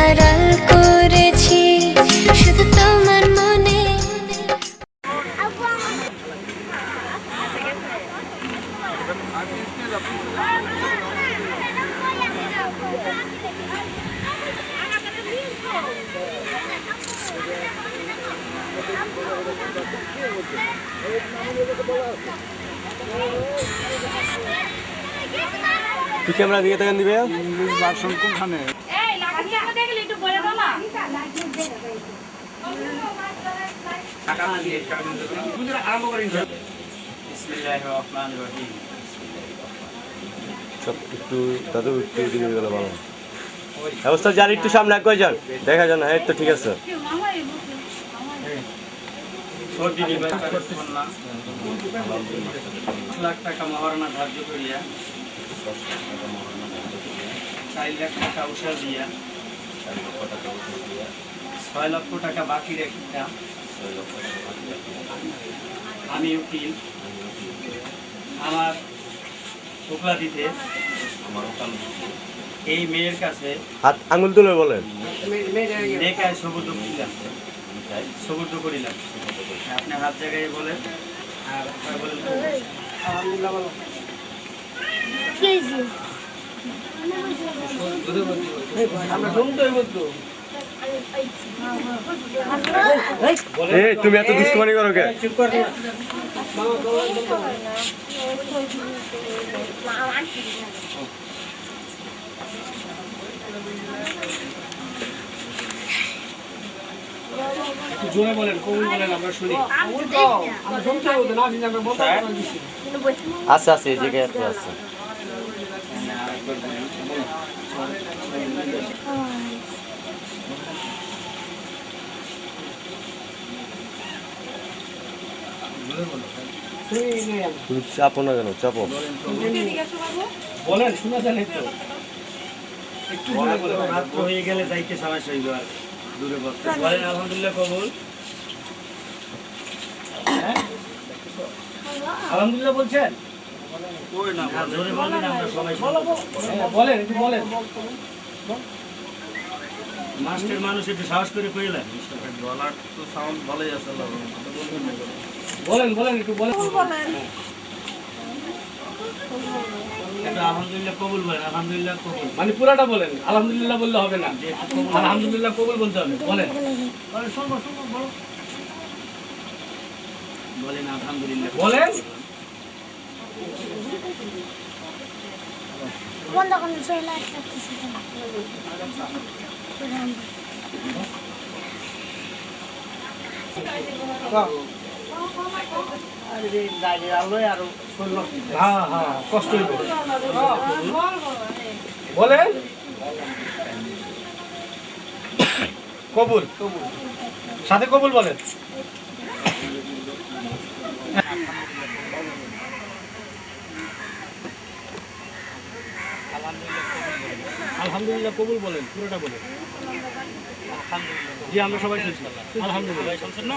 আড়াল করেছি শুধু তোমার মনে। তুই ক্যামেরা দিকে তাকান দিবে ইংলিশ ভার্সন কোনখানে? এই লাগি আমাদের দেখলে একটু বলে দাও না। টাকা দিয়ে তুমি আরম্ভ করেন। বিসমিল্লাহির রহমানির রহিম। সব একটু দাদু একটু দিকে গেলে ভালো অবস্থা। যার একটু সামনে কই যান দেখা যান। হ্যাঁ তো ঠিক আছে। সর্দি নিবারণ করতেছেন না। 1 লাখ টাকা মহারণা ধার্য করিয়া 4 লাখ টাকা উঠাল দিয়া 6 লক্ষ টাকা বাকি রেখা আমি উকিল আমার ওকালতিতে এই মেয়ের কাছে হাত আঙুল তুলে বলেন। লেখায় সবুজ করিলাম সবুজ করিলাম। আপনি হাত জায়গায় বলেন আর বলেন আলহামদুলিল্লাহ বলো। তুমি এত দুষ্টুমানি করো কে? জোরে বলেন, কবুল বলেন, আমরা শুনি। আচ্ছা আচ্ছা এই জায়গায় আছে। তুমি চাপো না কেন? চাপো বলেন, শোনা জানি তো। একটু জোরে বলেন, রাত্র হয়ে গেলে যাইতে সমস্যা হইব। আর দূরে বলেন আলহামদুলিল্লাহ কবুল। হ্যাঁ আলহামদুলিল্লাহ বলছেন? জোরে বলেন, আমরা সবাই বলেন, একটু বলেন। মাস্টার মানুষ একটু সাহস করে কইলেন। গলার তো সাউন্ড ভালোই আছে। বলেন বলেন, একটু বলেন। আলহামদুলিল্লাহ কবুল বলেন। আলহামদুলিল্লাহ কবুল মানে পুরাটা বলেন। আলহামদুলিল্লাহ বললে হবে না, আলহামদুলিল্লাহ কবুল বলতে হবে। বলেন বলেন আলহামদুলিল্লাহ বলেন। হ্যাঁ হ্যাঁ কষ্ট হইব। বলেন কবুল, সাথে কবুল বলেন। আলহামদুলিল্লাহ কবুল বলেন, পুরোটা বলেন। জি আমরা সবাই শুনছি। আলহামদুলিল্লাহ শুনছেন না?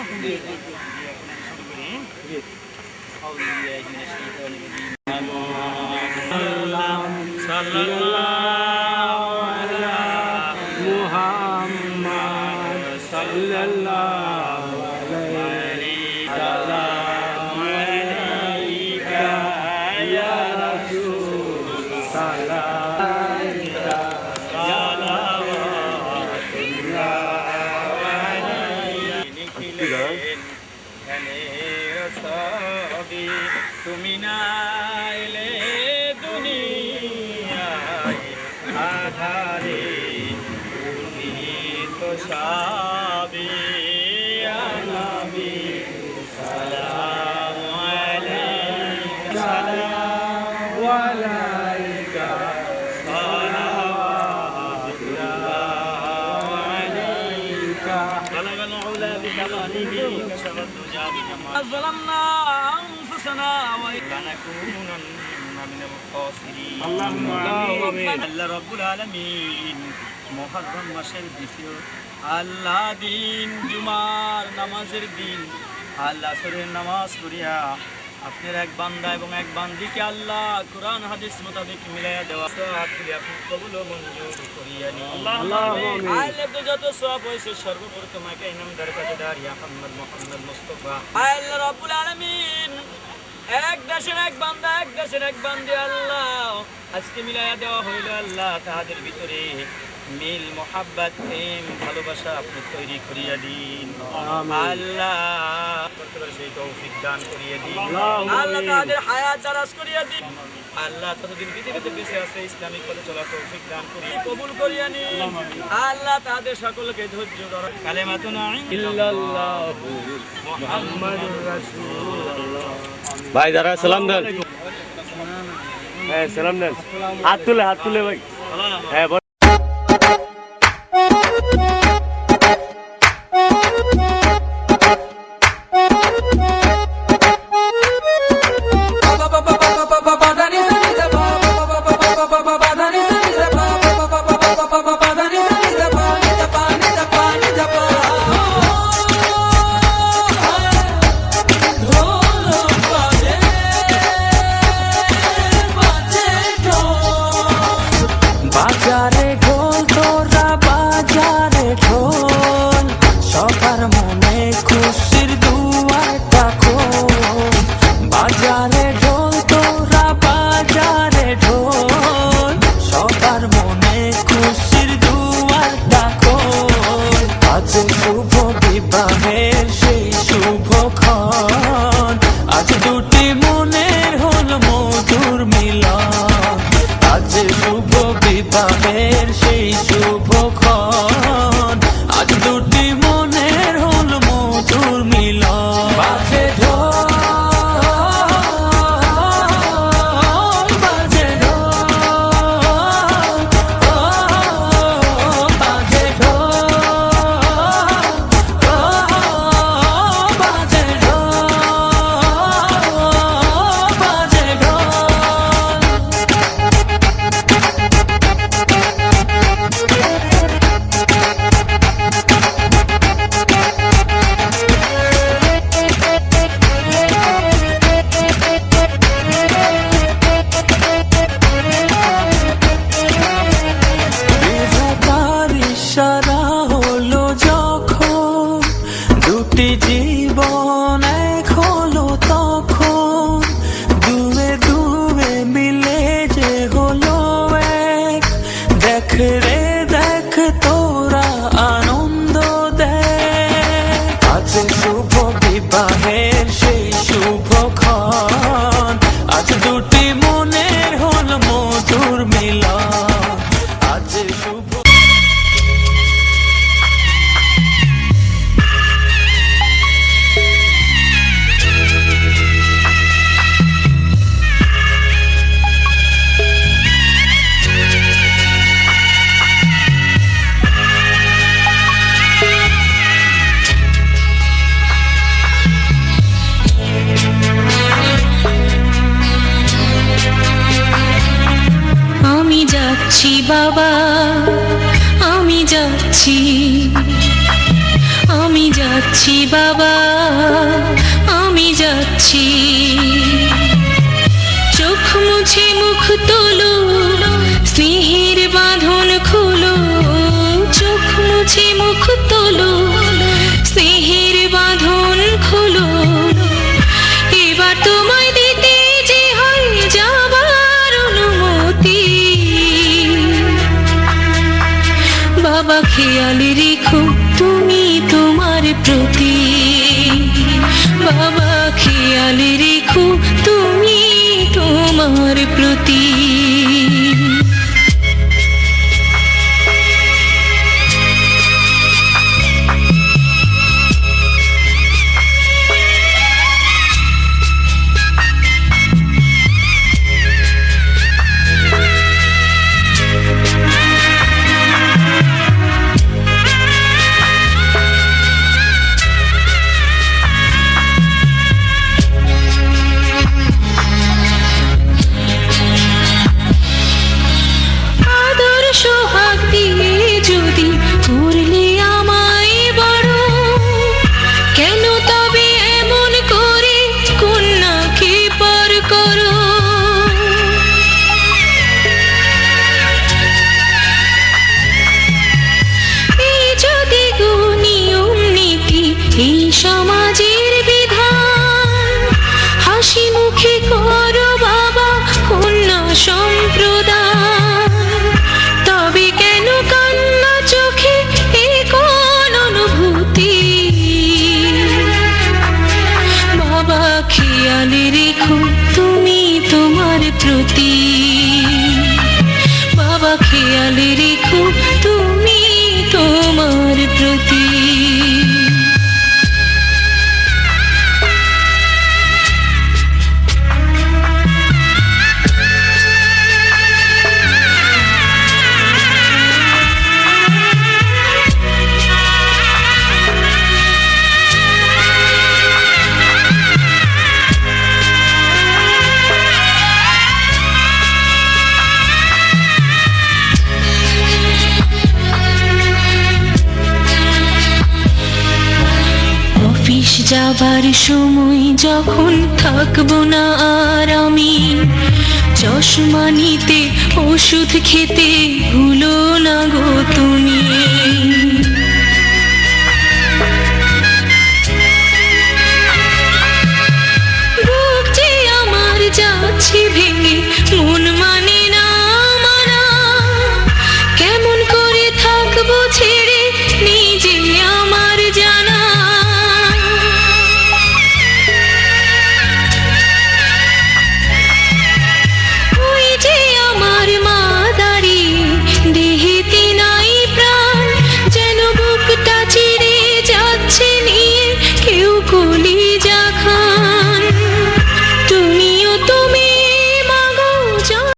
তুমি না এলে দুনিয়ায় আধারে তুমি তো সাবি নবী সালামু আলাইকা সালামু আলাইকা সালাওয়াতুল্লাহ আলাইকা বালাগাল উলা বিকামালিহি কাশাফাত দুজা বিজামাল যালামনা আনফুসানা ওয়া লানাকুনান্না মিনাল খাসিরিন আল্লাহুম্মা আমিন। আল্লাহ রাব্বুল আলামিন মুহররম মাসের দ্বিতীয় আল্লাহ দিন জুমার নামাজের দিন আল্লাহ আসরের নামাজ পড়িয়া আপনার এক বান্দা এবং এক বান্দিকে আল্লাহ কোরআন হাদিস মোতাবেক মিলাইয়া দেওয়া হাত তুলে আপনি কবুল ও মঞ্জুর করিয়া নিন। আল্লাহ তো যত সওয়াব হয়েছে সর্বপ্রথম একে ইনামদার কাছে দাঁড়িয়ে মুহাম্মদ মুস্তাফা আল্লাহ রাব্বুল আলামিন এক দেশের এক বান্দা এক দেশের এক বান্দি আল্লাহ আজকে মিলাইয়া দেওয়া হইল আল্লাহ তাহাদের ভিতরে মিল মোহাব্বত প্রেম ভালোবাসা আপনি তৈরি করিয়া দিন আল্লাহ সেই তৌফিক দান করিয়া দিন আল্লাহ তাদের হায়াত দারাজ করিয়া দিন আল্লাহ ততদিন পৃথিবীতে বেঁচে আছে ইসলামিক পথে চলা তৌফিক দান করিয়া কবুল করিয়া নিন আল্লাহ তাদের সকলকে ধৈর্য ধরা কালেমাতুন ইল্লাল্লাহু মুহাম্মাদুর রাসূলুল্লাহ। ভাই দাঁড়া সালাম দেন। হ্যাঁ সালাম দেন, হাত তুলে ভাই। হ্যাঁ বাজারে ঢোল তোরা বাজারে ঢোল সবার মনে খুশির দুয়ারটা খোল বাজারে ঢোল তোরা বাজারে ঢোল সবার মনে খুশির দুয়ারটা খোল আজ শুভ বিবাহের সেই শুভক্ষণ আজ দুটি মনের হল মধুর মিলন আজ শুভ বিবাহের সেই শুভক্ষণ আজ দুটি মনের হল মধুর মিলন বাজে ঢোল বাজে ঢোল বাজে ঢোল বাজে ঢোল বাজে ঢোল বিধাতার ইশারা হলো যখন দুটি জীবন এক হলো তখন দুয়ে দুয়ে মিলে যে হলো এক দেখ রে দেখ তোরা আনন্দ দেখ আজ শুভ বিবাহের সেই শুভক্ষণ আজ দুটি মনের হল মধুর মিলন আজ শুভ আমি যাচ্ছি বাবা, আমি যাচ্ছি, আমি যাচ্ছি বাবা, আমি যাচ্ছি। চোখ মুছে মুখ তোলো, স্নেহের বাঁধন খুলো। চোখ মুছে মুখ তোলো, স্নেহের বাঁধন খুলো। এবার তোমায় দিতে যে হয় যাবার অনুমতি। বাবা খেয়াল রেখো তুমি তোমার প্রতি। বাবা খেয়াল রেখো তুমি তোমার প্রতি। সমাজের বিধান, হাসি মুখে করো বাবা কন্যা সম্প্রদান। তবে কেন কান্না চোখে এ কোন অনুভূতি? বাবা খেয়াল রেখো তুমি তোমার প্রতি, বাবা খেয়াল রেখো তুমি তোমার প্রতি। অফিস যাবার সময় যখন থাকবো না আর আমি, চশমা নিতে ওষুধ খেতে ভুলো